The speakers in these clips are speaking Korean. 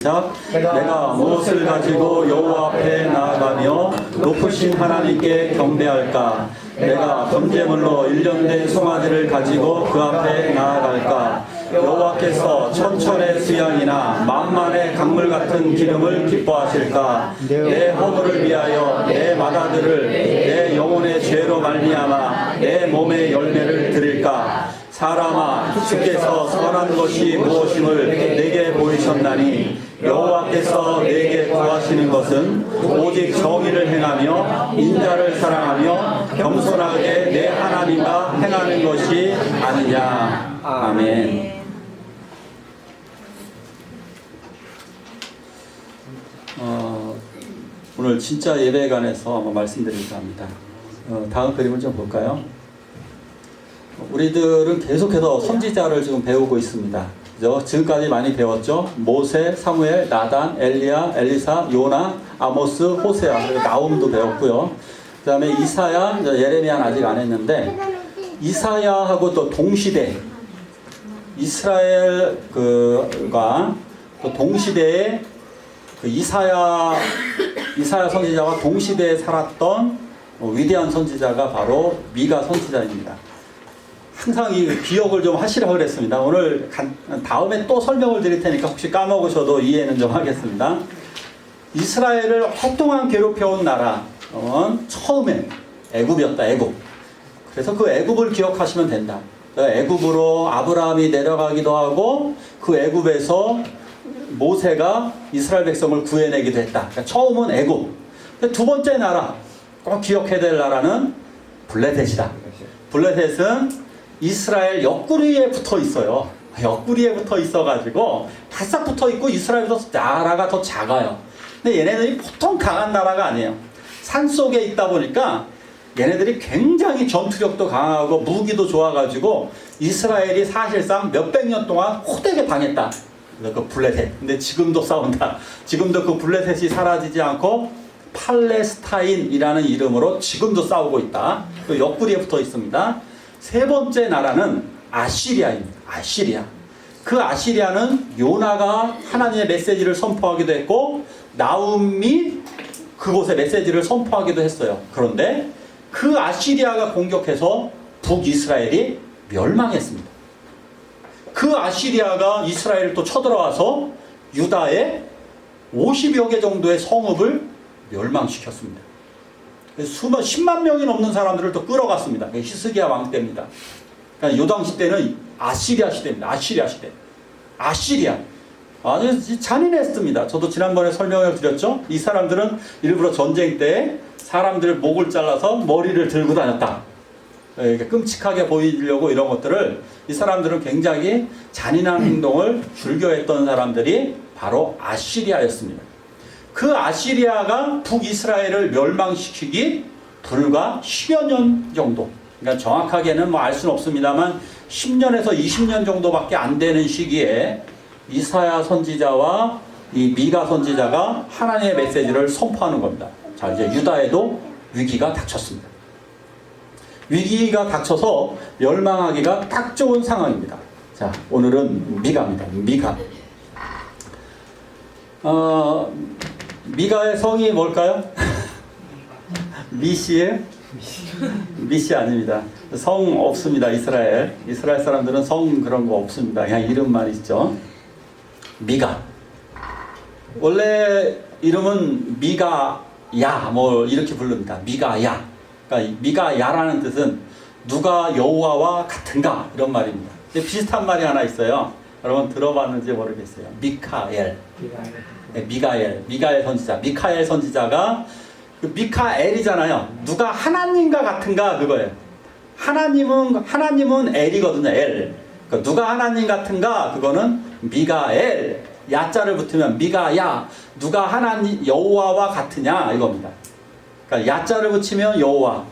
내가 무엇을 가지고 여호와 앞에 나아가며 높으신 하나님께 경배할까? 내가 번제물로 일년된 송아지를 가지고 그 앞에 나아갈까? 여호와께서 천천의 수양이나 만만의 강물 같은 기름을 기뻐하실까? 내 허물을 위하여 내 마다들을 내 영혼의 죄로 말미암아 내 몸의 열매를 드릴까? 사람아, 주께서 선한 것이 무엇임을 내게 보이셨나니 여호와께서 내게 구하시는 것은 오직 정의를 행하며 인자를 사랑하며 겸손하게 내 하나님과 행하는 것이 아니냐. 아멘. 오늘 진짜 예배에 관해서 한번 말씀드리려고 합니다. 다음 그림을 좀 볼까요? 우리들은 계속해서 선지자를 지금 배우고 있습니다. 그죠? 지금까지 많이 배웠죠? 모세, 사무엘, 나단, 엘리야, 엘리사, 요나, 아모스, 호세아, 그리고 나훔도 배웠고요. 그 다음에 이사야, 예레미야는 아직 안 했는데 이사야하고 또 동시대 이스라엘과 또 동시대에 그 이사야 선지자와 동시대에 살았던 위대한 선지자가 바로 미가 선지자입니다. 항상 이 기억을 좀 하시라고 그랬습니다. 오늘 다음에 또 설명을 드릴 테니까 혹시 까먹으셔도 이해는 좀 하겠습니다. 이스라엘을 오랫동안 괴롭혀온 나라 처음엔 애굽이었다. 애굽. 그래서 그 애굽을 기억하시면 된다. 애굽으로 아브라함이 내려가기도 하고 그 애굽에서 모세가 이스라엘 백성을 구해내기도 했다. 그러니까 처음은 애굽. 두 번째 나라 꼭 기억해야 될 나라는 블레셋이다. 블레셋은 이스라엘 옆구리에 붙어 있어요. 옆구리에 붙어 있어가지고 바싹 붙어 있고 이스라엘보다 나라가 더 작아요. 근데 얘네들이 보통 강한 나라가 아니에요. 산 속에 있다 보니까 얘네들이 굉장히 전투력도 강하고 무기도 좋아가지고 이스라엘이 사실상 몇백 년 동안 호되게 당했다. 그 블레셋. 근데 지금도 싸운다. 지금도 그 블레셋이 사라지지 않고 팔레스타인이라는 이름으로 지금도 싸우고 있다. 그 옆구리에 붙어 있습니다. 세 번째 나라는 아시리아입니다. 아시리아. 그 아시리아는 요나가 하나님의 메시지를 선포하기도 했고 나훔이 그곳에 메시지를 선포하기도 했어요. 그런데 그 아시리아가 공격해서 북이스라엘이 멸망했습니다. 그 아시리아가 이스라엘을 또 쳐들어와서 유다의 50여 개 정도의 성읍을 멸망시켰습니다. 10만 명이 넘는 사람들을 또 끌어갔습니다. 히스기야 왕 때입니다. 그러니까 요당 시대는 아시리아 시대입니다. 아시리아 시대. 아시리아. 아주 잔인했습니다. 저도 지난번에 설명을 드렸죠. 이 사람들은 일부러 전쟁 때 사람들의 목을 잘라서 머리를 들고 다녔다. 이렇게 끔찍하게 보이려고 이런 것들을 이 사람들은 굉장히 잔인한 행동을 즐겨했던 사람들이 바로 아시리아였습니다. 그 아시리아가 북이스라엘을 멸망시키기 불과 10여 년 정도, 그러니까 정확하게는 알 수는 없습니다만 10년에서 20년 정도밖에 안 되는 시기에 이사야 선지자와 이 미가 선지자가 하나님의 메시지를 선포하는 겁니다. 자, 이제 유다에도 위기가 닥쳤습니다. 위기가 닥쳐서 멸망하기가 딱 좋은 상황입니다. 자, 오늘은 미가입니다. 미가. 미가의 성이 뭘까요? 미시예요? 미시 아닙니다. 성 없습니다. 이스라엘 사람들은 성 그런 거 없습니다. 그냥 이름만 있죠. 미가. 원래 이름은 미가야 뭐 이렇게 부릅니다. 미가야. 그러니까 미가야라는 뜻은 누가 여호와와 같은가 이런 말입니다. 근데 비슷한 말이 하나 있어요. 여러분 들어봤는지 모르겠어요. 미카엘 선지자. 미카엘 선지자가 그 미카엘이잖아요. 누가 하나님과 같은가 그거예요. 하나님은 엘이거든요. 엘. 그러니까 누가 하나님 같은가 그거는 미가엘. 야자를 붙으면 미가야. 누가 하나님 여호와와 같으냐 이겁니다. 그러니까 야자를 붙이면 여호와,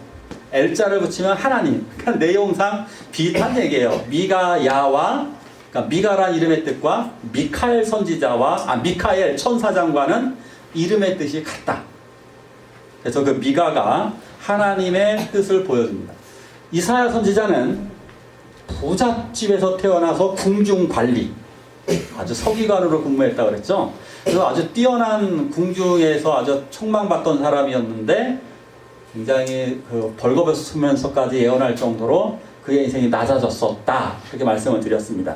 엘자를 붙이면 하나님. 그러니까 내용상 비슷한 얘기예요. 미가야와 그러니까 미가란 이름의 뜻과 미카엘 선지자와 미카엘 천사장과는 이름의 뜻이 같다. 그래서 그 미가가 하나님의 뜻을 보여줍니다. 이사야 선지자는 부잣집에서 태어나서 궁중관리, 아주 서기관으로 근무했다고 그랬죠. 그래서 아주 뛰어난 궁중에서 아주 촉망받던 사람이었는데 굉장히 그 벌거벗으면서까지 예언할 정도로 그의 인생이 낮아졌었다. 그렇게 말씀을 드렸습니다.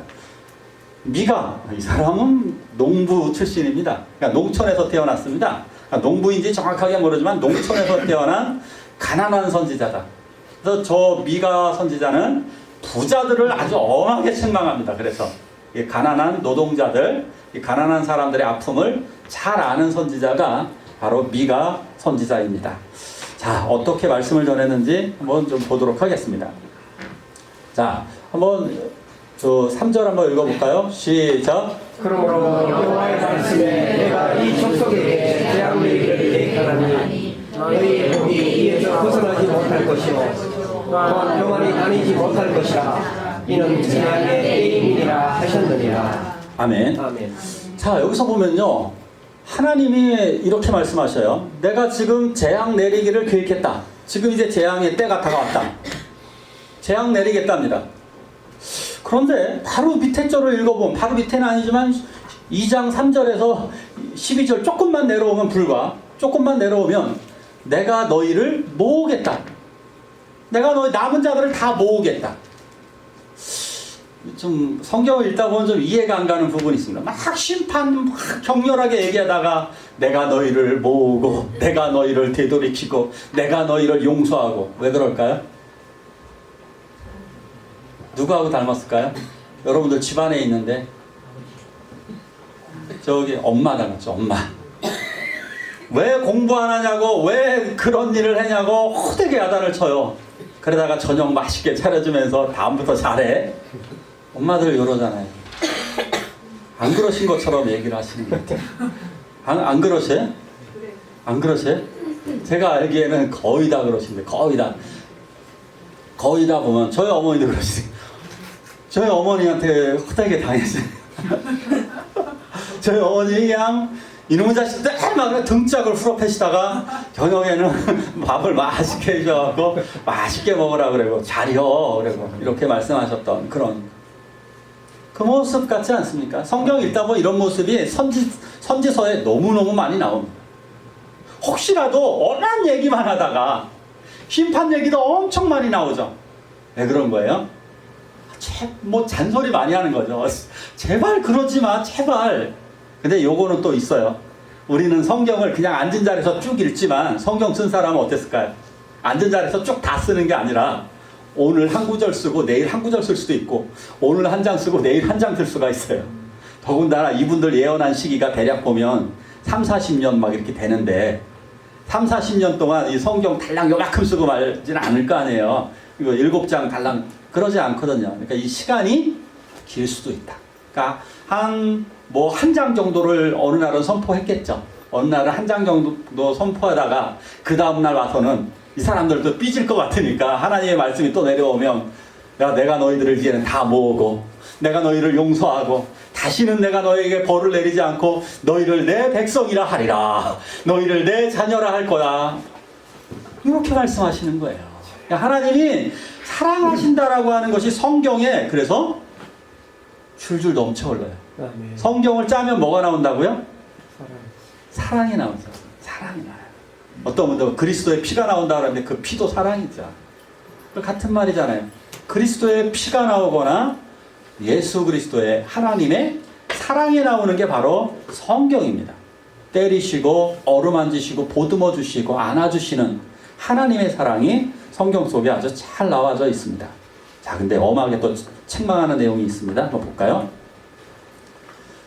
미가, 이 사람은 농부 출신입니다. 그러니까 농촌에서 태어났습니다. 그러니까 농부인지 정확하게 모르지만 농촌에서 태어난 가난한 선지자다. 그래서 저 미가 선지자는 부자들을 아주 엄하게 책망합니다. 그래서 이 가난한 노동자들, 이 가난한 사람들의 아픔을 잘 아는 선지자가 바로 미가 선지자입니다. 자, 어떻게 말씀을 전했는지 한번 좀 보도록 하겠습니다. 자, 한번 저 3절 한번 읽어볼까요? 시작. 그러므로 여호와의 말씀에 내가 이 족속에게 재앙 내리기를 계획하나니 너희의 복이 이에서 벗어나지 못할 것이요 또한 평안히 다니지 못할 것이라. 이는 재앙의 때임이니라 하셨느니라. 아멘. 아멘. 자, 여기서 보면요, 하나님이 이렇게 말씀하셔요. 내가 지금 재앙 내리기를 계획했다. 지금 이제 재앙의 때가 다가왔다. 재앙 내리겠답니다. 그런데 바로 밑에 절을 읽어보면, 바로 밑에는 아니지만 2장 3절에서 12절 조금만 내려오면, 조금만 내려오면 내가 너희를 모으겠다. 내가 너희 남은 자들을 다 모으겠다. 좀 성경을 읽다 보면 좀 이해가 안 가는 부분이 있습니다. 막 심판 막 격렬하게 얘기하다가 내가 너희를 모으고 내가 너희를 되돌이키고 내가 너희를 용서하고. 왜 그럴까요? 누구하고 닮았을까요? 여러분들 집안에 있는데 저기 엄마 닮았죠. 엄마. 왜 공부 안 하냐고, 왜 그런 일을 하냐고 호되게 야단을 쳐요. 그러다가 저녁 맛있게 차려주면서 다음부터 잘해. 엄마들 이러잖아요. 안 그러신 것처럼 얘기를 하시는 것 같아요. 안 그러세요? 안 그러세요? 제가 알기에는 거의 다 그러신데, 거의 다 보면 저희 어머니도 그러시세요. 저희 어머니한테 호되게 당했어요. 저희 어머니 그냥 이놈의 자식들 막 등짝을 후려패시다가 저녁에는 밥을 맛있게 해줘갖고 맛있게 먹으라 그러고 잘려 그러고 이렇게 말씀하셨던 그런 그 모습 같지 않습니까? 성경 읽다 보면 이런 모습이 선지서에 너무너무 많이 나옵니다. 혹시라도 언한 얘기만 하다가 심판 얘기도 엄청 많이 나오죠. 왜 그런 거예요? 뭐 잔소리 많이 하는 거죠. 제발 그러지 마, 제발. 근데 요거는 또 있어요. 우리는 성경을 그냥 앉은 자리에서 쭉 읽지만 성경 쓴 사람은 어땠을까요? 앉은 자리에서 쭉 다 쓰는 게 아니라 오늘 한 구절 쓰고 내일 한 구절 쓸 수도 있고 오늘 한 장 쓰고 내일 한 장 쓸 수가 있어요. 더군다나 이분들 예언한 시기가 대략 보면 3, 40년 막 이렇게 되는데 3, 40년 동안 이 성경 달랑 요만큼 쓰고 말지는 않을 거 아니에요. 이거 7장 달랑 그러지 않거든요. 그러니까 이 시간이 길 수도 있다. 그러니까 한 장 정도를 어느 날은 선포했겠죠. 어느 날은 한 장 정도 선포하다가 그 다음날 와서는 이 사람들도 삐질 것 같으니까 하나님의 말씀이 또 내려오면 내가 너희들을 이제는 다 모으고 내가 너희를 용서하고 다시는 내가 너희에게 벌을 내리지 않고 너희를 내 백성이라 하리라. 너희를 내 자녀라 할 거야. 이렇게 말씀하시는 거예요. 하나님이 사랑하신다라고 하는 것이 성경에 그래서 줄줄 넘쳐 흘러요. 성경을 짜면 뭐가 나온다고요? 사랑이 나오죠. 사랑이 나요. 어떤 분들은 그리스도의 피가 나온다 그러는데 그 피도 사랑이죠. 같은 말이잖아요. 그리스도의 피가 나오거나 예수 그리스도의 하나님의 사랑이 나오는 게 바로 성경입니다. 때리시고 어루만지시고 보듬어 주시고 안아주시는 하나님의 사랑이 성경 속에 아주 잘 나와져 있습니다. 자, 근데 엄하게 또 책망하는 내용이 있습니다. 한번 볼까요?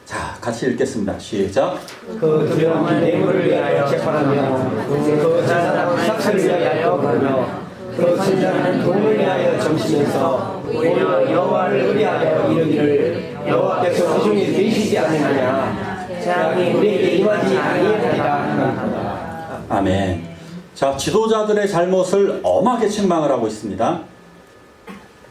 자, 같이 읽겠습니다. 시작. 그 두려움은 뇌물을 위하여 재판하며 그 자사는 삭슬을 위하여 그러며 그 선자는 돈을 위하여 점치면서 오히려 여호와를 의뢰하여 이르기를 여호와께서 그중에 계시지 않느냐 재앙이 우리에게 임하지 아니하리라. 아멘. 자, 지도자들의 잘못을 엄하게 책망을 하고 있습니다.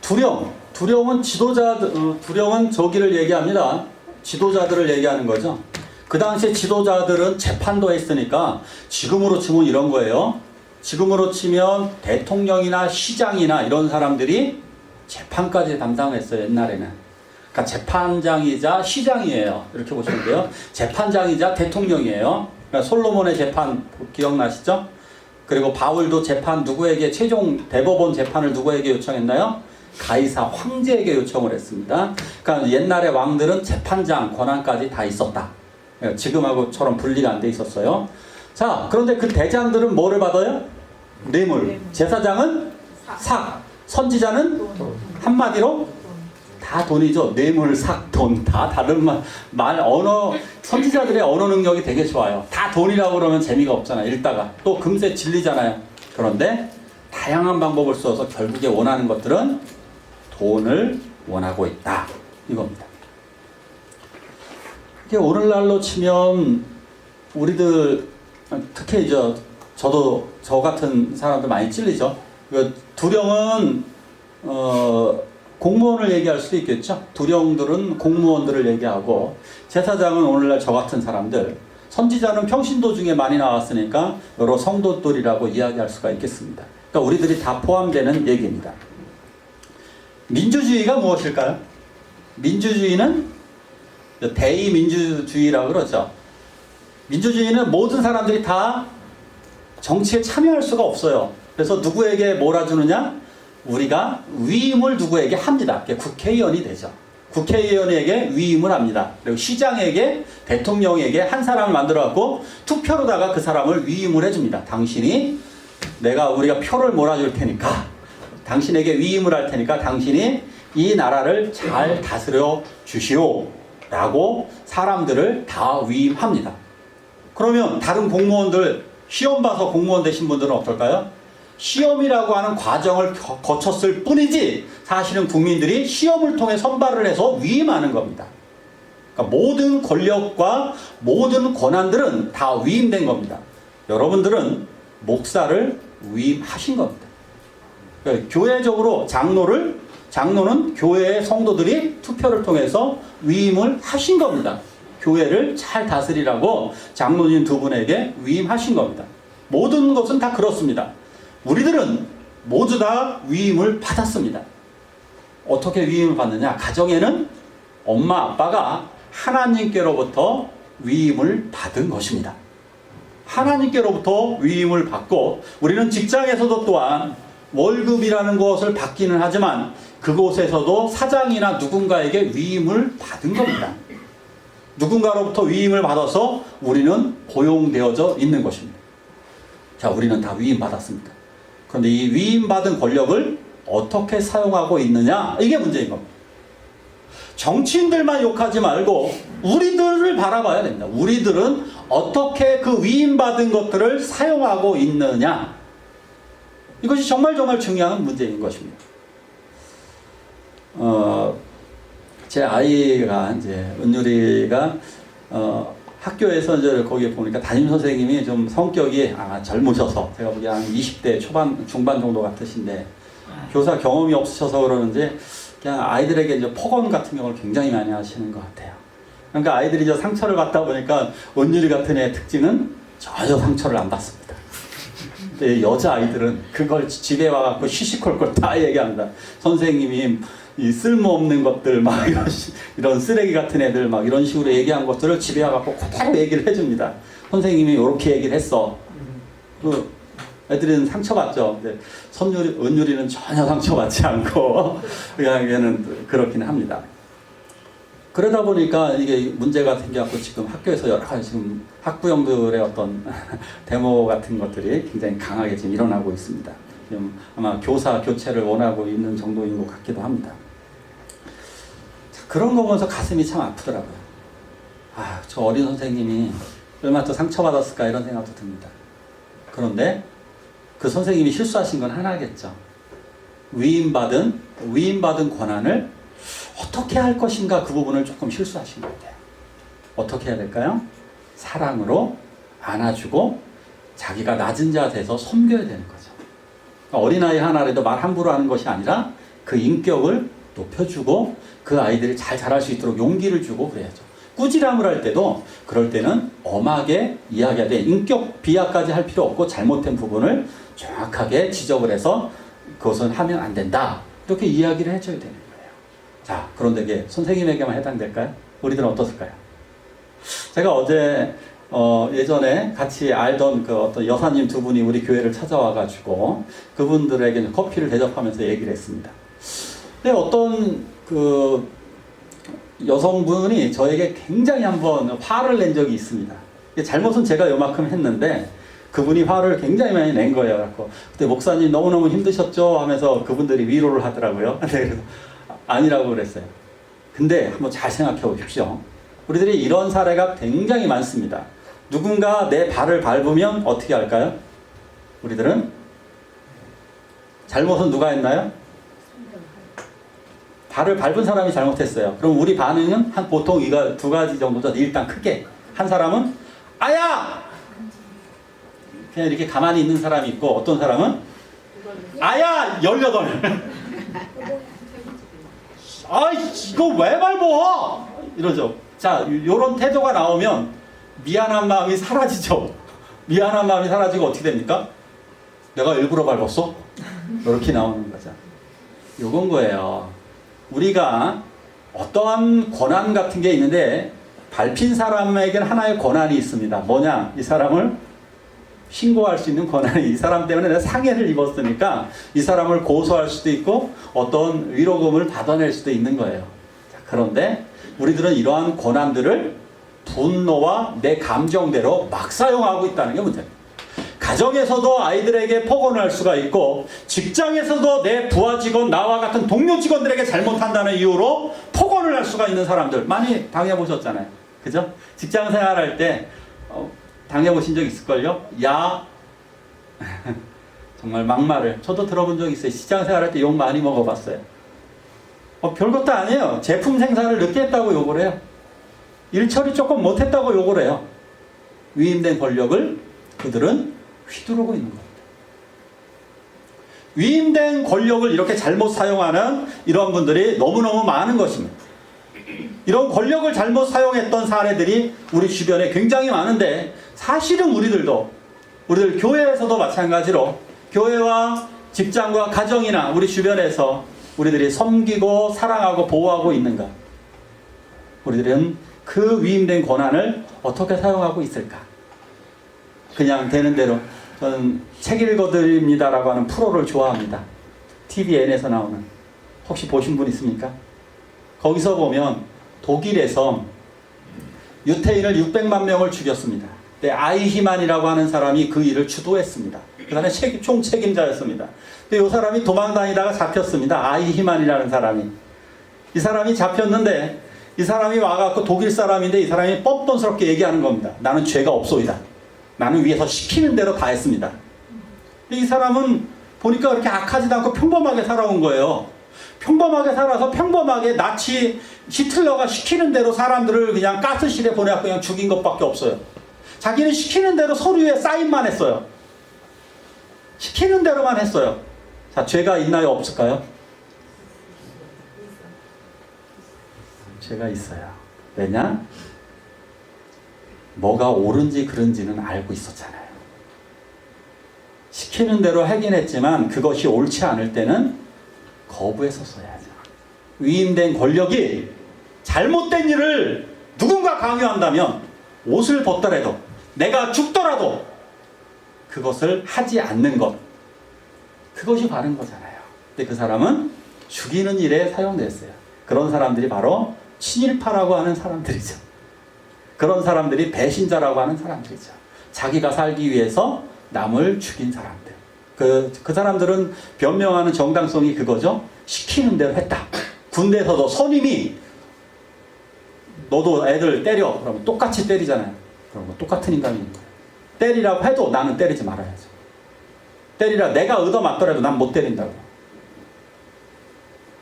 두려움은 두려움은 저기를 얘기합니다. 지도자들을 얘기하는 거죠. 그 당시에 지도자들은 재판도 했으니까 지금으로 치면 이런 거예요. 지금으로 치면 대통령이나 시장이나 이런 사람들이 재판까지 담당했어요. 옛날에는. 그러니까 재판장이자 시장이에요. 이렇게 보시면 돼요. 재판장이자 대통령이에요. 그러니까 솔로몬의 재판 기억나시죠? 그리고 바울도 재판 누구에게 최종 대법원 재판을 누구에게 요청했나요? 가이사 황제에게 요청을 했습니다. 그러니까 옛날의 왕들은 재판장 권한까지 다 있었다. 지금하고처럼 분리가 안 돼 있었어요. 자, 그런데 그 대장들은 뭐를 받아요? 뇌물. 제사장은 삭. 선지자는 한마디로 다 돈이죠. 뇌물, 삭, 돈. 다 다른 언어, 선지자들의 언어 능력이 되게 좋아요. 다 돈이라고 그러면 재미가 없잖아요. 읽다가. 또 금세 질리잖아요. 그런데 다양한 방법을 써서 결국에 원하는 것들은 돈을 원하고 있다. 이겁니다. 이게 오늘날로 치면 우리들 특히 저도 저 같은 사람들 많이 찔리죠. 두령은 공무원을 얘기할 수도 있겠죠. 두령들은 공무원들을 얘기하고 제사장은 오늘날 저 같은 사람들, 선지자는 평신도 중에 많이 나왔으니까 여러 성도들이라고 이야기할 수가 있겠습니다. 그러니까 우리들이 다 포함되는 얘기입니다. 민주주의가 무엇일까요? 민주주의는 대의민주주의라고 그러죠. 민주주의는 모든 사람들이 다 정치에 참여할 수가 없어요. 그래서 누구에게 몰아주느냐? 우리가 위임을 누구에게 합니다. 국회의원이 되죠. 국회의원에게 위임을 합니다. 그리고 시장에게, 대통령에게 한 사람을 만들어갖고 투표로다가 그 사람을 위임을 해줍니다. 우리가 표를 몰아줄 테니까, 당신에게 위임을 할 테니까 당신이 이 나라를 잘 다스려 주시오. 라고 사람들을 다 위임합니다. 그러면 다른 공무원들, 시험 봐서 공무원 되신 분들은 어떨까요? 시험이라고 하는 과정을 거쳤을 뿐이지 사실은 국민들이 시험을 통해 선발을 해서 위임하는 겁니다. 그러니까 모든 권력과 모든 권한들은 다 위임된 겁니다. 여러분들은 목사를 위임하신 겁니다. 그러니까 교회적으로 장로는 교회의 성도들이 투표를 통해서 위임을 하신 겁니다. 교회를 잘 다스리라고 장로님 두 분에게 위임하신 겁니다. 모든 것은 다 그렇습니다. 우리들은 모두 다 위임을 받았습니다. 어떻게 위임을 받느냐? 가정에는 엄마 아빠가 하나님께로부터 위임을 받은 것입니다. 하나님께로부터 위임을 받고, 우리는 직장에서도 또한 월급이라는 것을 받기는 하지만 그곳에서도 사장이나 누군가에게 위임을 받은 겁니다. 누군가로부터 위임을 받아서 우리는 고용되어져 있는 것입니다. 자, 우리는 다 위임받았습니다. 그런데 이 위임받은 권력을 어떻게 사용하고 있느냐? 이게 문제인 겁니다. 정치인들만 욕하지 말고 우리들을 바라봐야 됩니다. 우리들은 어떻게 그 위임받은 것들을 사용하고 있느냐? 이것이 정말 중요한 문제인 것입니다. 제 아이가 은율이가 학교에서 거기에 보니까 담임 선생님이 좀 성격이 젊으셔서, 제가 보기에 한 20대 중반 정도 같으신데 교사 경험이 없으셔서 그러는지 그냥 아이들에게 폭언 같은 경우를 굉장히 많이 하시는 것 같아요. 그러니까 아이들이 상처를 받다 보니까 은율이 같은 애의 특징은 전혀 상처를 안 받습니다. 근데 여자아이들은 그걸 집에 와갖고 시시콜콜 다 얘기합니다. 선생님이 이 쓸모없는 것들, 이런 쓰레기 같은 애들, 이런 식으로 얘기한 것들을 집에 와갖고 그대로 얘기를 해줍니다. 선생님이 이렇게 얘기를 했어. 애들은 상처받죠. 근데 은율이는 전혀 상처받지 않고, 그냥 얘는 그렇긴 합니다. 그러다 보니까 이게 문제가 생겨갖고 지금 학교에서 여러 가지 지금 학부형들의 어떤 데모 같은 것들이 굉장히 강하게 지금 일어나고 있습니다. 지금 아마 교사 교체를 원하고 있는 정도인 것 같기도 합니다. 그런 거 보면서 가슴이 참 아프더라고요. 저 어린 선생님이 얼마나 또 상처받았을까 이런 생각도 듭니다. 그런데 그 선생님이 실수하신 건 하나겠죠. 위임받은 권한을 어떻게 할 것인가, 그 부분을 조금 실수하신 것 같아요. 어떻게 해야 될까요? 사랑으로 안아주고 자기가 낮은 자세에서 섬겨야 되는 거죠. 어린아이 하나라도 말 함부로 하는 것이 아니라 그 인격을 높여주고 그 아이들이 잘 자랄 수 있도록 용기를 주고 그래야죠. 꾸지람을 할 때도 그럴 때는 엄하게 이야기해야 돼. 인격 비하까지 할 필요 없고 잘못된 부분을 정확하게 지적을 해서 그것은 하면 안 된다. 이렇게 이야기를 해줘야 되는 거예요. 자, 그런데 이게 선생님에게만 해당될까요? 우리들은 어떻을까요? 제가 어제 예전에 같이 알던 그 어떤 여사님 두 분이 우리 교회를 찾아와가지고 그분들에게 커피를 대접하면서 얘기를 했습니다. 근데 어떤 그 여성분이 저에게 굉장히 한번 화를 낸 적이 있습니다. 잘못은 제가 요만큼 했는데 그분이 화를 굉장히 많이 낸 거예요. 그래서 그때 목사님 너무너무 힘드셨죠? 하면서 그분들이 위로를 하더라고요. 그래서 아니라고 그랬어요. 근데 한번 잘 생각해 보십시오. 우리들이 이런 사례가 굉장히 많습니다. 누군가 내 발을 밟으면 어떻게 할까요? 우리들은 잘못은 누가 했나요? 발을 밟은 사람이 잘못했어요. 그럼 우리 반응은 보통 이거 두 가지 정도죠. 일단 크게. 한 사람은 아야! 그냥 이렇게 가만히 있는 사람이 있고 어떤 사람은 아야! 18! 아이 이거 왜 밟어? 이러죠. 자, 요런 태도가 나오면 미안한 마음이 사라지죠. 미안한 마음이 사라지고 어떻게 됩니까? 내가 일부러 밟았어? 이렇게 나오는 거죠. 요건 거예요. 우리가 어떠한 권한 같은 게 있는데 밟힌 사람에게는 하나의 권한이 있습니다. 뭐냐? 이 사람을 신고할 수 있는 권한이, 이 사람 때문에 내가 상해를 입었으니까 이 사람을 고소할 수도 있고 어떤 위로금을 받아낼 수도 있는 거예요. 자, 그런데 우리들은 이러한 권한들을 분노와 내 감정대로 막 사용하고 있다는 게 문제입니다. 가정에서도 아이들에게 폭언할 수가 있고 직장에서도 내 부하 직원, 나와 같은 동료 직원들에게 잘못한다는 이유로 폭언을 할 수가 있는 사람들 많이 당해보셨잖아요. 그죠? 직장 생활할 때 당해보신 적 있을걸요? 야 정말 막말을 저도 들어본 적 있어요. 직장 생활할 때 욕 많이 먹어봤어요. 별것도 아니에요. 제품 생산을 늦게 했다고 욕을 해요. 일 처리 조금 못했다고 욕을 해요. 위임된 권력을 그들은 휘두르고 있는 겁니다. 위임된 권력을 이렇게 잘못 사용하는 이런 분들이 너무너무 많은 것입니다. 이런 권력을 잘못 사용했던 사례들이 우리 주변에 굉장히 많은데 사실은 우리들 교회에서도 마찬가지로 교회와 직장과 가정이나 우리 주변에서 우리들이 섬기고 사랑하고 보호하고 있는가? 우리들은 그 위임된 권한을 어떻게 사용하고 있을까? 그냥 되는 대로. 저는 책 읽어드립니다라고 하는 프로를 좋아합니다. TVN에서 나오는. 혹시 보신 분 있습니까? 거기서 보면 독일에서 유태인을 600만 명을 죽였습니다. 네, 아이히만이라고 하는 사람이 그 일을 주도했습니다. 그 다음에 총책임자였습니다. 이 사람이 도망다니다가 잡혔습니다. 아이히만이라는 사람이. 이 사람이 잡혔는데 이 사람이 와갖고 독일 사람인데 이 사람이 뻔뻔스럽게 얘기하는 겁니다. 나는 죄가 없소이다. 나는 위에서 시키는 대로 다 했습니다. 이 사람은 보니까 그렇게 악하지도 않고 평범하게 살아온 거예요. 평범하게 살아서 평범하게 나치 히틀러가 시키는 대로 사람들을 그냥 가스실에 보내갖고 그냥 죽인 것밖에 없어요. 자기는 시키는 대로 서류에 사인만 했어요. 시키는 대로만 했어요. 자, 죄가 있나요? 없을까요? 죄가 있어요. 왜냐? 뭐가 옳은지 그른지는 알고 있었잖아요. 시키는 대로 하긴 했지만 그것이 옳지 않을 때는 거부했었어야죠. 위임된 권력이 잘못된 일을 누군가 강요한다면 옷을 벗더라도 내가 죽더라도 그것을 하지 않는 것, 그것이 바른 거잖아요. 근데 그 사람은 죽이는 일에 사용됐어요. 그런 사람들이 바로 친일파라고 하는 사람들이죠. 그런 사람들이 배신자라고 하는 사람들이죠. 자기가 살기 위해서 남을 죽인 사람들. 그 사람들은 변명하는 정당성이 그거죠. 시키는 대로 했다. 군대에서도 선임이 너도 애들 때려. 그러면 똑같이 때리잖아요. 그럼 똑같은 인간인 거예요. 때리라고 해도 나는 때리지 말아야죠. 때리라 내가 얻어맞더라도 난 못 때린다고.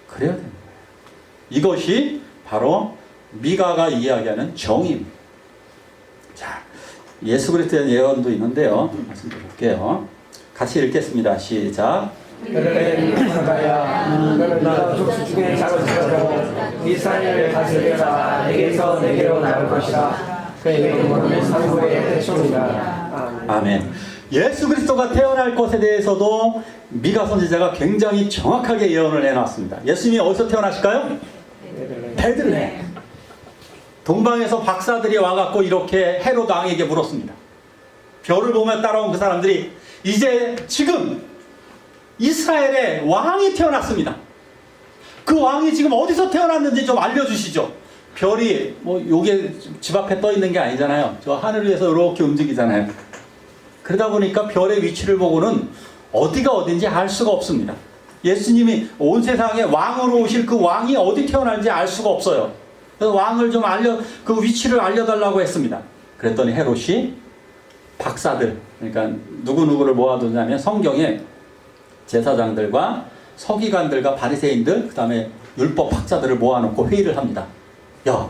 그래야 되는 거예요. 이것이 바로 미가가 이야기하는 정의입니다. 자, 예수 그리스도의 예언도 있는데요. 말씀드릴게요. 같이 읽겠습니다. 시작. 그러면 하가야 너는 나 족수 중에 작은 이스라엘을 다스리라. 내게서 내게로 나올 것이라. 그의 이름은 상고의 대초이다. 아멘. 예수 그리스도가 태어날 것에 대해서도 미가 선지자가 굉장히 정확하게 예언을 해놨습니다. 예수님이 어디서 태어나실까요? 베들레헴. 동방에서 박사들이 와갖고 이렇게 헤롯 왕에게 물었습니다. 별을 보며 따라온 그 사람들이 이제 지금 이스라엘에 왕이 태어났습니다. 그 왕이 지금 어디서 태어났는지 좀 알려주시죠. 별이 뭐 요게 집 앞에 떠 있는 게 아니잖아요. 저 하늘 위에서 이렇게 움직이잖아요. 그러다 보니까 별의 위치를 보고는 어디가 어딘지 알 수가 없습니다. 예수님이 온 세상에 왕으로 오실 그 왕이 어디 태어날지 알 수가 없어요. 그래서 왕을 좀 그 위치를 알려달라고 했습니다. 그랬더니 헤롯이 박사들, 그러니까 누구누구를 모아두냐면 성경에 제사장들과 서기관들과 바리새인들, 그 다음에 율법학자들을 모아놓고 회의를 합니다. 야,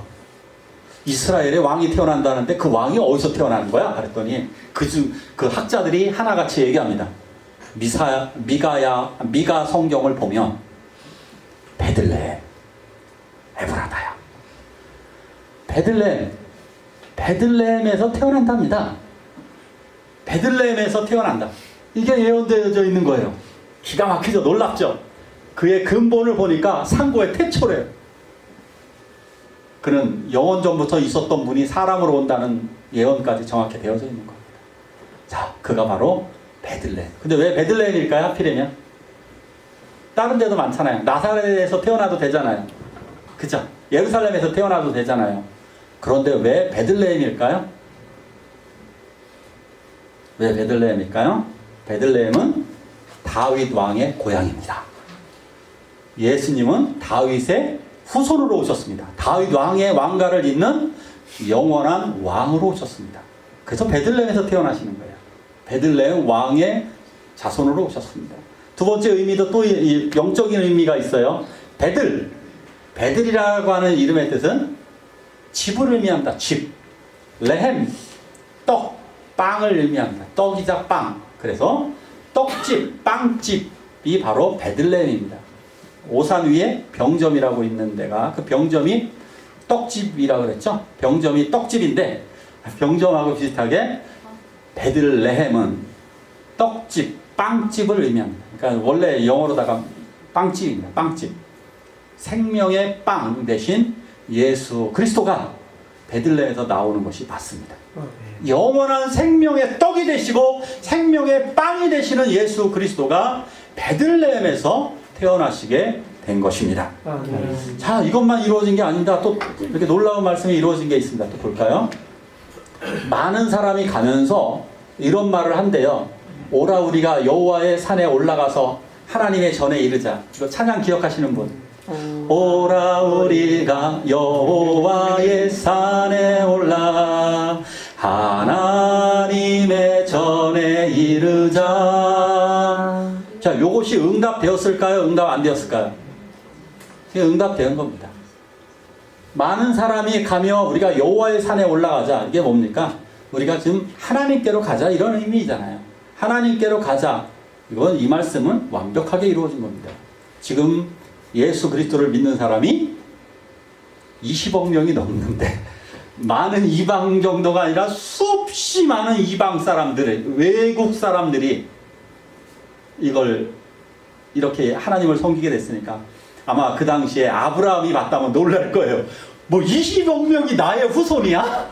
이스라엘에 왕이 태어난다는데 그 왕이 어디서 태어나는 거야? 그랬더니 그 학자들이 하나같이 얘기합니다. 미가 성경을 보면 베들레헴, 에브라다야. 베들레헴에서 태어난답니다. 베들레헴에서 태어난다. 이게 예언되어져 있는 거예요. 기가 막히죠. 놀랍죠. 그의 근본을 보니까 상고의 태초래요. 그는 영원 전부터 있었던 분이 사람으로 온다는 예언까지 정확히 되어져 있는 겁니다. 자, 그가 바로 베들레헴. 근데 왜 베들레헴일까요? 하필이면 다른 데도 많잖아요. 나사렛에서 태어나도 되잖아요. 그죠? 예루살렘에서 태어나도 되잖아요. 그런데 왜 베들레헴일까요? 왜 베들레헴일까요? 베들레헴은 다윗 왕의 고향입니다. 예수님은 다윗의 후손으로 오셨습니다. 다윗 왕의 왕가를 잇는 영원한 왕으로 오셨습니다. 그래서 베들레헴에서 태어나시는 거예요. 베들레헴 왕의 자손으로 오셨습니다. 두 번째 의미도 또 영적인 의미가 있어요. 베들이라고 하는 이름의 뜻은 집을 의미합니다. 집. 레헴, 떡, 빵을 의미합니다. 떡이자 빵. 그래서 떡집, 빵집이 바로 베들레헴입니다. 오산 위에 병점이라고 있는 데가 그 병점이 떡집이라고 그랬죠. 병점이 떡집인데 병점하고 비슷하게 베들레헴은 떡집, 빵집을 의미합니다. 그러니까 원래 영어로다가 빵집입니다. 빵집. 생명의 빵 대신 예수 그리스도가 베들레헴에서 나오는 것이 맞습니다. 영원한 생명의 떡이 되시고 생명의 빵이 되시는 예수 그리스도가 베들레헴에서 태어나시게 된 것입니다. 자, 이것만 이루어진 게 아닙니다. 또 이렇게 놀라운 말씀이 이루어진 게 있습니다. 또 볼까요? 많은 사람이 가면서 이런 말을 한대요. 오라 우리가 여호와의 산에 올라가서 하나님의 전에 이르자. 이거 찬양 기억하시는 분? 오라 우리가 여호와의 산에 올라 하나님의 전에 이르자. 자, 요것이 응답되었을까요? 응답 안 되었을까요? 응답된 겁니다. 많은 사람이 가며 우리가 여호와의 산에 올라가자. 이게 뭡니까? 우리가 지금 하나님께로 가자 이런 의미잖아요. 하나님께로 가자. 이건 이 말씀은 완벽하게 이루어진 겁니다. 지금 예수 그리스도를 믿는 사람이 20억 명이 넘는데 많은 이방 정도가 아니라 수없이 많은 이방 사람들의 외국 사람들이 이걸 이렇게 하나님을 섬기게 됐으니까 아마 그 당시에 아브라함이 봤다면 놀랄 거예요. 뭐 20억 명이 나의 후손이야?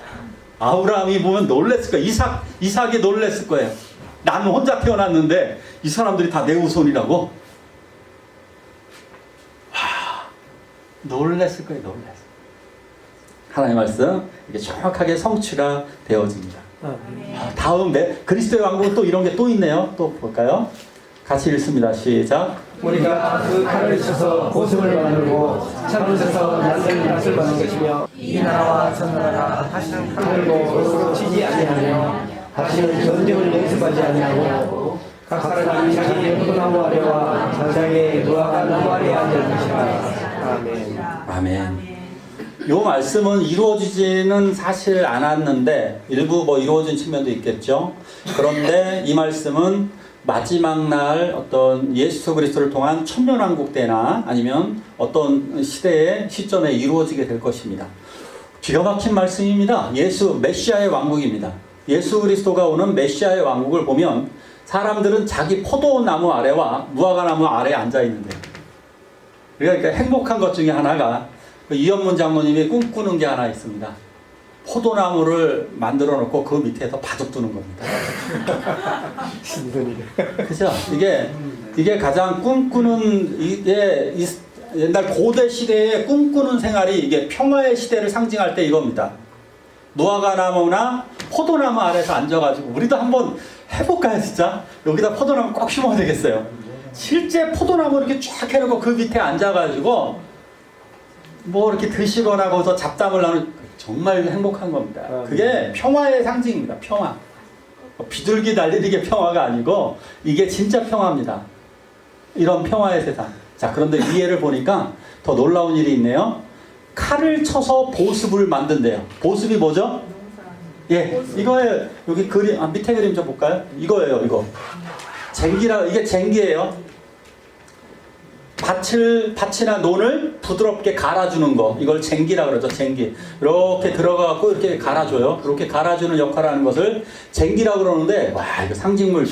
아브라함이 보면 놀랬을 거예요. 이삭이 놀랬을 거예요. 나는 혼자 태어났는데 이 사람들이 다 내 후손이라고? 놀랬을 거예요. 놀랬을. 하나님의 말씀 이게 정확하게 성취가 되어집니다. 다음 그리스도의 왕국은 또 이런 게 또 있네요. 또 볼까요? 같이 읽습니다. 시작. 우리가 그 칼을 쳐서 고승을 만들고 창을 쳐서 난생 낫을 받는 것이며 이 나라와 저 나라가 다시는 칼을 서로 치지 아니하며 다시는 전쟁을 연습하지 아니하고 각 사람이 자기의 포도나무 아래와 장장의 무화과 나무 아래에 앉을 것이라. 아멘. 아멘. 요 말씀은 이루어지지는 사실 않았는데 일부 뭐 이루어진 측면도 있겠죠. 그런데 이 말씀은 마지막 날 어떤 예수 그리스도를 통한 천년왕국 때나 아니면 어떤 시대의 시점에 이루어지게 될 것입니다. 기가 막힌 말씀입니다. 메시아의 왕국입니다. 예수 그리스도가 오는 메시아의 왕국을 보면 사람들은 자기 포도나무 아래와 무화과나무 아래에 앉아 있는데 그러니까 행복한 것 중에 하나가 그 이현문 장로님이 꿈꾸는 게 하나 있습니다. 포도나무를 만들어 놓고 그 밑에서 바둑 두는 겁니다. 그죠? 이게 가장 꿈꾸는, 이게 옛날 고대 시대의 꿈꾸는 생활이 이게 평화의 시대를 상징할 때 이겁니다. 무화과 나무나 포도나무 아래서 앉아가지고, 우리도 한번 해볼까요, 진짜? 여기다 포도나무 꼭 심어야 되겠어요. 실제 포도나무 이렇게 쫙 해놓고 그 밑에 앉아가지고, 뭐 이렇게 드시거나 거기서 잡담을 나누는, 정말 행복한 겁니다. 그게 평화의 상징입니다. 평화. 비둘기 날리는 평화가 아니고, 이게 진짜 평화입니다. 이런 평화의 세상. 자, 그런데 위에를 보니까 더 놀라운 일이 있네요. 칼을 쳐서 보습을 만든대요. 보습이 뭐죠? 예, 이거예요. 여기 그림, 밑에 그림 좀 볼까요? 이거예요, 이거. 쟁기라, 이게 쟁기예요. 밭이나 논을 부드럽게 갈아주는 거. 이걸 쟁기라 그러죠, 쟁기. 이렇게 들어가고 이렇게 갈아줘요. 그렇게 갈아주는 역할을 하는 것을 쟁기라 그러는데, 와, 이거 상징물,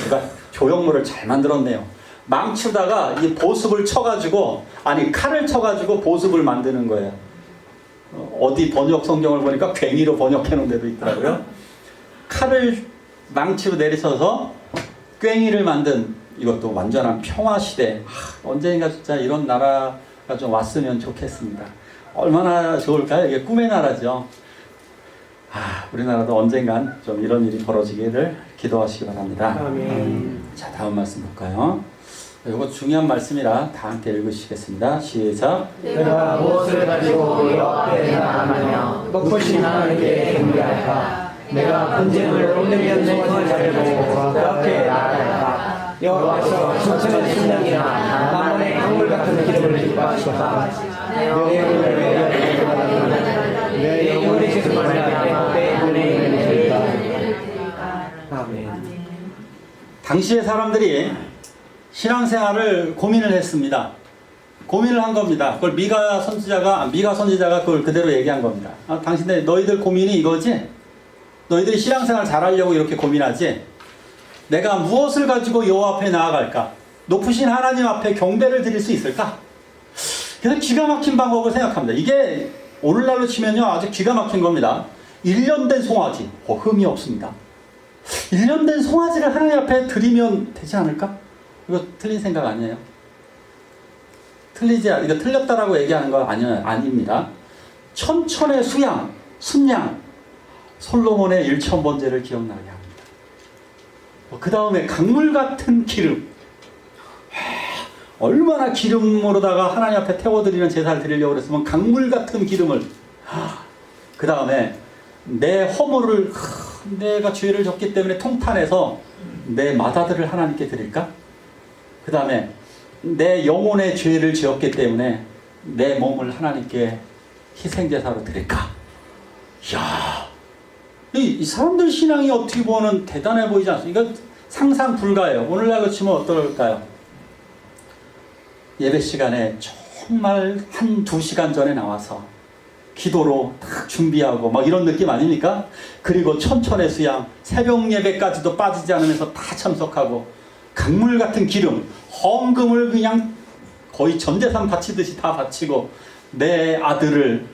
조형물을 잘 만들었네요. 망치다가 이 보습을 쳐가지고, 아니, 칼을 쳐가지고 보습을 만드는 거예요. 어디 번역 성경을 보니까 괭이로 번역해 놓은 데도 있더라고요. 칼을 망치로 내리쳐서 괭이를 만든, 이것도 완전한 평화 시대. 언젠가 진짜 이런 나라가 좀 왔으면 좋겠습니다. 얼마나 좋을까요? 이게 꿈의 나라죠. 우리나라도 언젠간 좀 이런 일이 벌어지기를 기도하시기 바랍니다. 자, 다음 말씀 볼까요? 이거 중요한 말씀이라 다 함께 읽으시겠습니다. 시작. 내가 무엇을 가지고 여호와 앞에 나아가며 높으신 하나님께 경배할까? 내가 분쟁을 올리면 생활을 잘하고 그 앞에 나아갈까? 여호와께서 천천의 신령이나 만원의 강물 같은 기름을 기뻐하시사 내 영혼을 내 영혼이 지금만 내 은혜를 드리리까. 아멘. 당시의 사람들이 신앙생활을 고민을 했습니다. 고민을 한 겁니다. 그걸 미가 선지자가 그걸 그대로 얘기한 겁니다. 당신들, 너희들 고민이 이거지? 너희들이 신앙생활 잘하려고 이렇게 고민하지? 내가 무엇을 가지고 여호와 앞에 나아갈까? 높으신 하나님 앞에 경배를 드릴 수 있을까? 그래서 기가 막힌 방법을 생각합니다. 이게 오늘날로 치면요, 아주 기가 막힌 겁니다. 1년 된 송아지, 흠이 없습니다. 1년 된 송아지를 하나님 앞에 드리면 되지 않을까? 이거 틀린 생각 아니에요? 이거 틀렸다라고 얘기하는 거 아닙니다. 천천의 수양, 순양, 솔로몬의 1000번제를 기억나게 합니다. 그 다음에 강물 같은 기름. 얼마나 기름으로다가 하나님 앞에 태워드리는 제사를 드리려고 그랬으면 강물 같은 기름을. 그 다음에 내 허물을, 내가 죄를 졌기 때문에 통탄해서 내 맏아들을 하나님께 드릴까? 그 다음에 내 영혼의 죄를 지었기 때문에 내 몸을 하나님께 희생제사로 드릴까? 이야, 이 사람들 신앙이 어떻게 보면 대단해 보이지 않습니까? 이거 상상 불가해요. 오늘날로 치면 어떨까요? 예배 시간에 정말 1-2시간 전에 나와서 기도로 딱 준비하고 막 이런 느낌 아닙니까? 그리고 천천의 수양, 새벽 예배까지도 빠지지 않으면서 다 참석하고, 강물 같은 기름, 헌금을 그냥 거의 전재산 바치듯이 다 바치고, 내 아들을,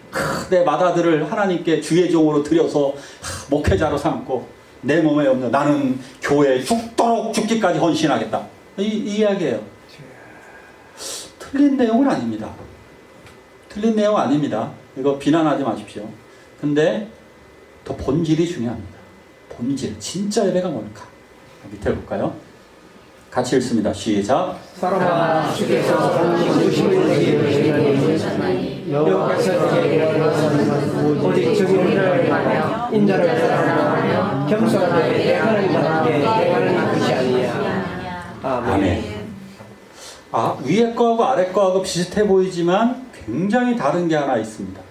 내 맏아들을 하나님께 주의 종으로 드려서 목회자로 삼고, 내 몸에 없는 나는 교회에 죽도록 죽기까지 헌신하겠다. 이 이야기예요. 틀린 내용은 아닙니다. 틀린 내용 아닙니다. 이거 비난하지 마십시오. 근데 더 본질이 중요합니다. 본질, 진짜 예배가 뭘까? 밑에 볼까요? 같이 읽습니다. 시작. 사람아, 주께서 주시는 일을 여호와께서 제게 오직 증인을 인자를 사랑하며 겸손하게 내 하나님 앞에 행하는 것이 아니냐. 아멘. 위에 거하고 아래 거하고 비슷해 보이지만 굉장히 다른 게 하나 있습니다.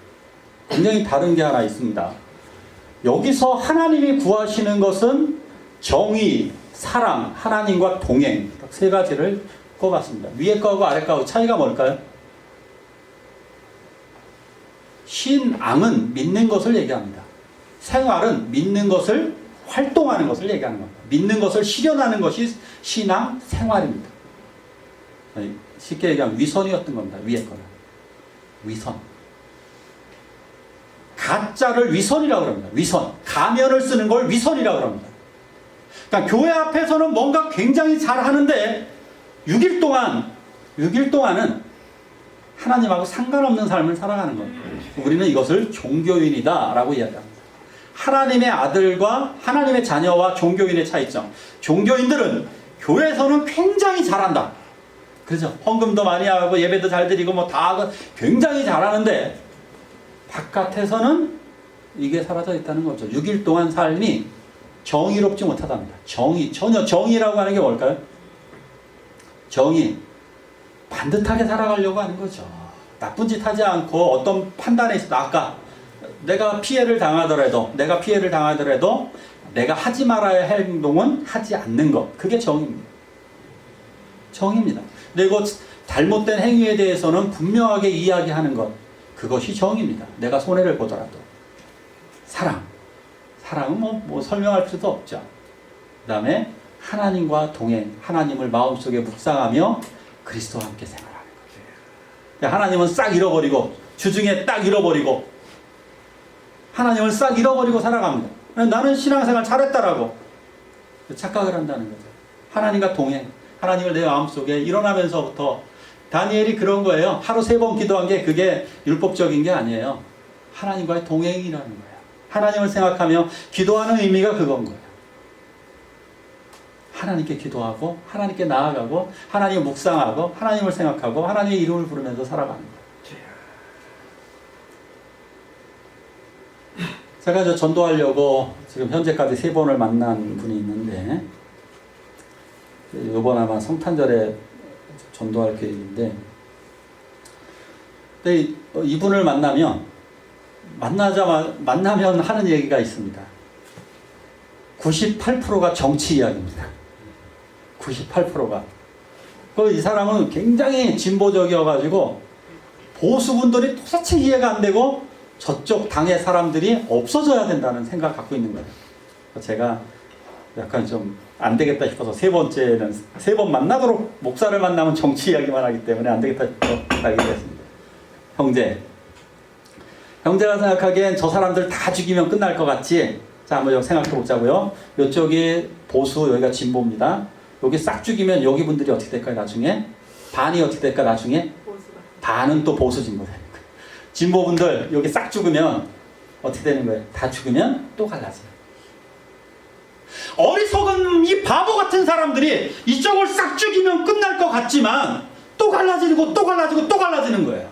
여기서 하나님이 구하시는 것은 정의, 사랑, 하나님과 동행, 딱 세 가지를 꼽았습니다. 위에 거하고 아래 거하고 차이가 뭘까요? 신앙은 믿는 것을 얘기합니다. 생활은 믿는 것을, 활동하는 것을 얘기하는 겁니다. 믿는 것을 실현하는 것이 신앙 생활입니다. 쉽게 얘기하면 위선이었던 겁니다. 위에 거는 위선. 가짜를 위선이라고 합니다. 위선. 가면을 쓰는 걸 위선이라고 합니다. 그러니까 교회 앞에서는 뭔가 굉장히 잘하는데 6일 동안은 하나님하고 상관없는 삶을 살아가는 겁니다. 우리는 이것을 종교인이다라고 이야기합니다. 하나님의 아들과 하나님의 자녀와 종교인의 차이점. 종교인들은 교회에서는 굉장히 잘한다. 그렇죠? 헌금도 많이 하고 예배도 잘 드리고 뭐 다 굉장히 잘하는데 바깥에서는 이게 사라져 있다는 거죠. 6일 동안 삶이 정의롭지 못하답니다. 전혀 정의라고 하는 게 뭘까요? 정의. 반듯하게 살아가려고 하는 거죠. 나쁜 짓 하지 않고 어떤 판단에 있어도 아까 내가 피해를 당하더라도 내가 하지 말아야 할 행동은 하지 않는 것. 그게 정의입니다. 정의입니다. 그리고 잘못된 행위에 대해서는 분명하게 이야기하는 것. 그것이 정의입니다. 내가 손해를 보더라도. 사랑은 뭐 설명할 필요도 없죠. 그 다음에 하나님과 동행, 하나님을 마음속에 묵상하며 그리스도와 함께 생활하는 거예요. 하나님은 싹 잃어버리고 주중에 딱 잃어버리고 하나님을 싹 잃어버리고 살아갑니다. 나는 신앙생활 잘했다라고 착각을 한다는 거죠. 하나님과 동행, 하나님을 내 마음속에 일어나면서부터 다니엘이 그런 거예요. 하루 3번 기도한 게 그게 율법적인 게 아니에요. 하나님과의 동행이라는 거예요. 하나님을 생각하며 기도하는 의미가 그건 거예요. 하나님께 기도하고 하나님께 나아가고 하나님을 묵상하고 하나님을 생각하고 하나님의 이름을 부르면서 살아가는 거예요. 제가 저 전도하려고 지금 현재까지 3번을 만난 분이 있는데 이번 아마 성탄절에 전도할 계획인데 근데 이분을 만나면 하는 얘기가 있습니다. 98%가 정치 이야기입니다. 98%가. 이 사람은 굉장히 진보적이어가지고 보수분들이 도대체 이해가 안 되고 저쪽 당의 사람들이 없어져야 된다는 생각을 갖고 있는 거예요. 제가 약간 좀 안 되겠다 싶어서 3번째는 3번 만나도록 목사를 만나면 정치 이야기만 하기 때문에 안 되겠다 싶어서 알게 됐습니다. 형제가 생각하기엔 저 사람들 다 죽이면 끝날 것 같지? 자, 한번 생각해 보자고요. 이쪽이 보수, 여기가 진보입니다. 여기 싹 죽이면 여기 분들이 어떻게 될까요, 나중에? 반이 어떻게 될까, 나중에? 반은 또 보수 진보 되는 거예요. 진보분들 여기 싹 죽으면 어떻게 되는 거예요? 다 죽으면 또 갈라져요. 어리석은 이 바보 같은 사람들이 이쪽을 싹 죽이면 끝날 것 같지만 또 갈라지고 또 갈라지고 또 갈라지는 거예요.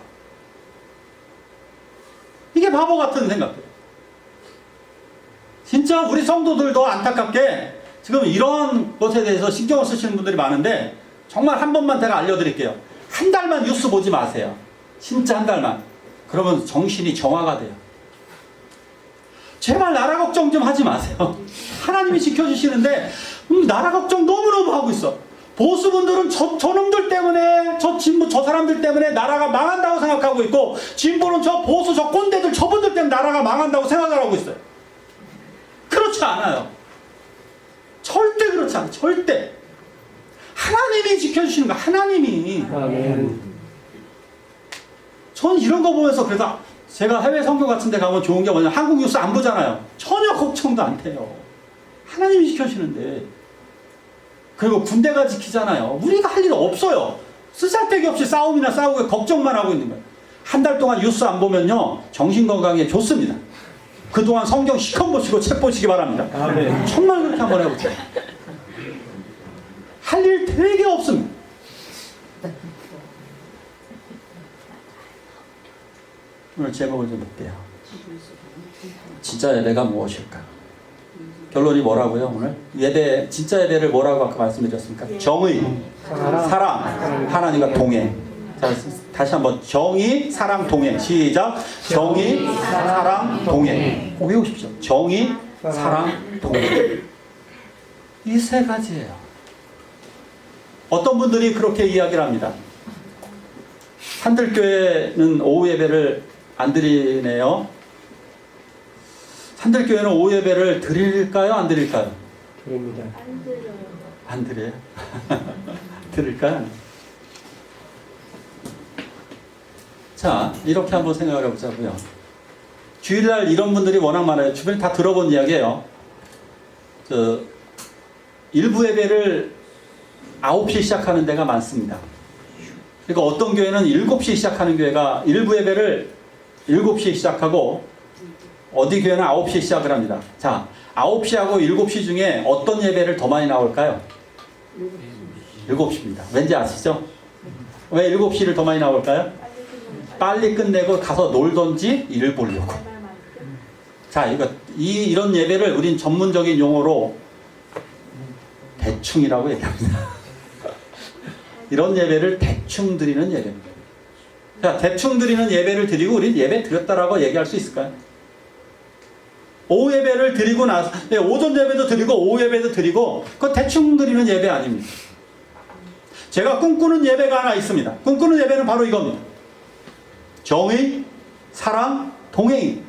이게 바보 같은 생각들. 진짜 우리 성도들도 안타깝게 지금 이런 것에 대해서 신경을 쓰시는 분들이 많은데 정말 한 번만 제가 알려드릴게요. 한 달만 뉴스 보지 마세요. 진짜 한 달만. 그러면 정신이 정화가 돼요. 제발 나라 걱정 좀 하지 마세요. 하나님이 지켜주시는데 나라 걱정 너무너무 하고 있어. 보수분들은 저놈들 때문에 저 사람들 때문에 나라가 망한다고 생각하고 있고 진보는 저 보수 저 꼰대들 저분들 때문에 나라가 망한다고 생각을 하고 있어요. 그렇지 않아요. 절대 그렇지 않아요. 절대. 하나님이 지켜주시는 거야. 하나님이. 아멘. 전 이런 거 보면서 그래서 제가 해외 선교 같은 데 가면 좋은 게 뭐냐면 한국 뉴스 안 보잖아요. 전혀 걱정도 안 돼요. 하나님이 지켜주시는데. 그리고 군대가 지키잖아요. 우리가 할 일 없어요. 쓰잘데기 없이 싸움이나 싸우고 걱정만 하고 있는 거예요. 한 달 동안 뉴스 안 보면요. 정신건강에 좋습니다. 그동안 성경 시컷 보시고 책 보시기 바랍니다. 아멘. 정말 그렇게 한번 해보세요. 할 일 되게 없습니다. 오늘 제목을 좀 볼게요. 진짜 예배가 무엇일까? 결론이 뭐라고요, 오늘? 예배, 진짜 예배를 뭐라고 아까 말씀드렸습니까? 정의, 사랑, 하나님과 동행. 자, 다시 한번. 정의, 사랑, 동행. 시작. 정의, 사랑, 동행. 꼭 외우십시오. 정의, 사랑, 동행. 이 3가지예요. 어떤 분들이 그렇게 이야기를 합니다. 산들교회는 오후 예배를 안 드리네요. 산들교회는 오후 예배를 드릴까요? 안 드릴까요? 드립니다. 안 드려요? 드릴까요? 자, 이렇게 한번 생각을 해보자고요. 주일날 이런 분들이 워낙 많아요. 주변에 다 들어본 이야기예요. 일부 예배를 9시 시작하는 데가 많습니다. 그러니까 어떤 교회는 7시 시작하는 교회가 일부 예배를 7시에 시작하고 어디 교회는 9시에 시작을 합니다. 자, 9시하고 7시 중에 어떤 예배를 더 많이 나올까요? 7시입니다. 왠지 아시죠? 왜 7시를 더 많이 나올까요? 빨리 끝내고 가서 놀던지 일을 보려고. 자, 이런 예배를 우린 전문적인 용어로 대충이라고 얘기합니다. 이런 예배를 대충 드리는 예배입니다. 자, 대충 드리는 예배를 드리고 우린 예배 드렸다라고 얘기할 수 있을까요? 오후 예배를 드리고 나서 오전 예배도 드리고 오후 예배도 드리고 그거 대충 드리는 예배 아닙니다. 제가 꿈꾸는 예배가 하나 있습니다. 꿈꾸는 예배는 바로 이겁니다. 정의, 사랑, 동행.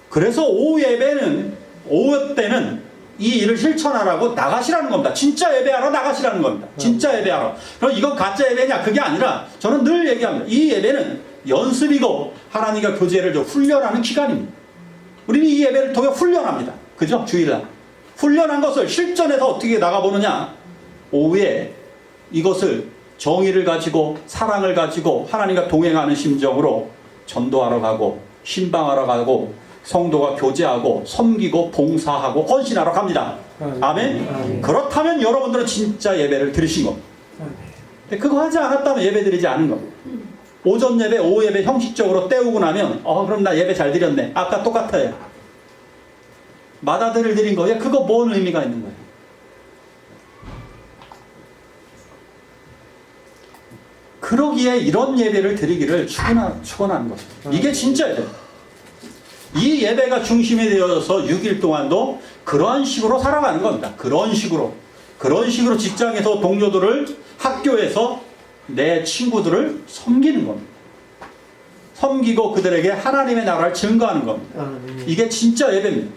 그래서 오후 예배는 오후 때는 이 일을 실천하라고 나가시라는 겁니다. 진짜 예배하러 나가시라는 겁니다. 진짜 예배하러. 그럼 이건 가짜 예배냐? 그게 아니라 저는 늘 얘기합니다. 이 예배는 연습이고 하나님과 교제를 훈련하는 기간입니다. 우리는 이 예배를 통해 훈련합니다. 그죠? 주일날. 훈련한 것을 실전에서 어떻게 나가보느냐? 오후에 이것을 정의를 가지고 사랑을 가지고 하나님과 동행하는 심정으로 전도하러 가고 신방하러 가고 성도가 교제하고 섬기고 봉사하고 헌신하러 갑니다. 아멘? 그렇다면 여러분들은 진짜 예배를 드리신 겁니다. 그거 하지 않았다면 예배 드리지 않은 겁니다. 오전 예배, 오후 예배 형식적으로 때우고 나면 그럼 나 예배 잘 드렸네. 아까 똑같아요. 마다들을 드린 거예요. 그거 뭔 의미가 있는 거예요? 그러기에 이런 예배를 드리기를 축원하는 것입니다. 이게 진짜 예배. 이 예배가 중심이 되어서 6일 동안도 그러한 식으로 살아가는 겁니다. 그런 식으로 직장에서 동료들을, 학교에서 내 친구들을 섬기는 겁니다. 섬기고 그들에게 하나님의 나라를 증거하는 겁니다. 이게 진짜 예배입니다.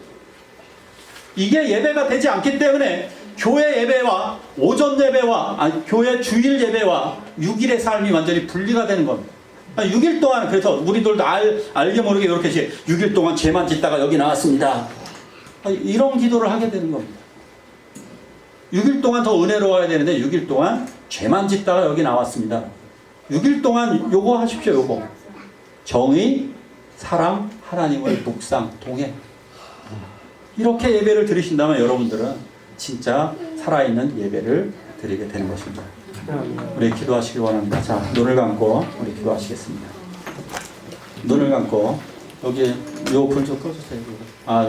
이게 예배가 되지 않기 때문에 교회 예배와 오전 예배와 교회 주일 예배와 6일의 삶이 완전히 분리가 되는 겁니다. 6일 동안 그래서 우리들도 알게 모르게 이렇게 6일 동안 죄만 짓다가 여기 나왔습니다. 이런 기도를 하게 되는 겁니다. 6일 동안 더 은혜로워야 되는데 6일 동안 죄만 짓다가 여기 나왔습니다. 6일 동안 요거 하십시오. 요거. 정의, 사랑, 하나님을 묵상, 동행. 이렇게 예배를 드리신다면 여러분들은 진짜 살아있는 예배를 드리게 되는 것입니다. 우리 기도하시기 원합니다. 자, 눈을 감고 우리 기도하시겠습니다. 눈을 감고 여기 요 불 좀 꺼주세요.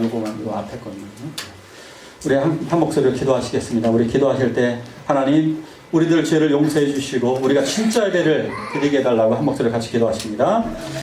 요거만 요 앞에 거는. 우리 한 목소리로 기도하시겠습니다. 우리 기도하실 때 하나님 우리들 죄를 용서해 주시고 우리가 진짜 예배를 드리게 해달라고 한 목소리로 같이 기도하십니다.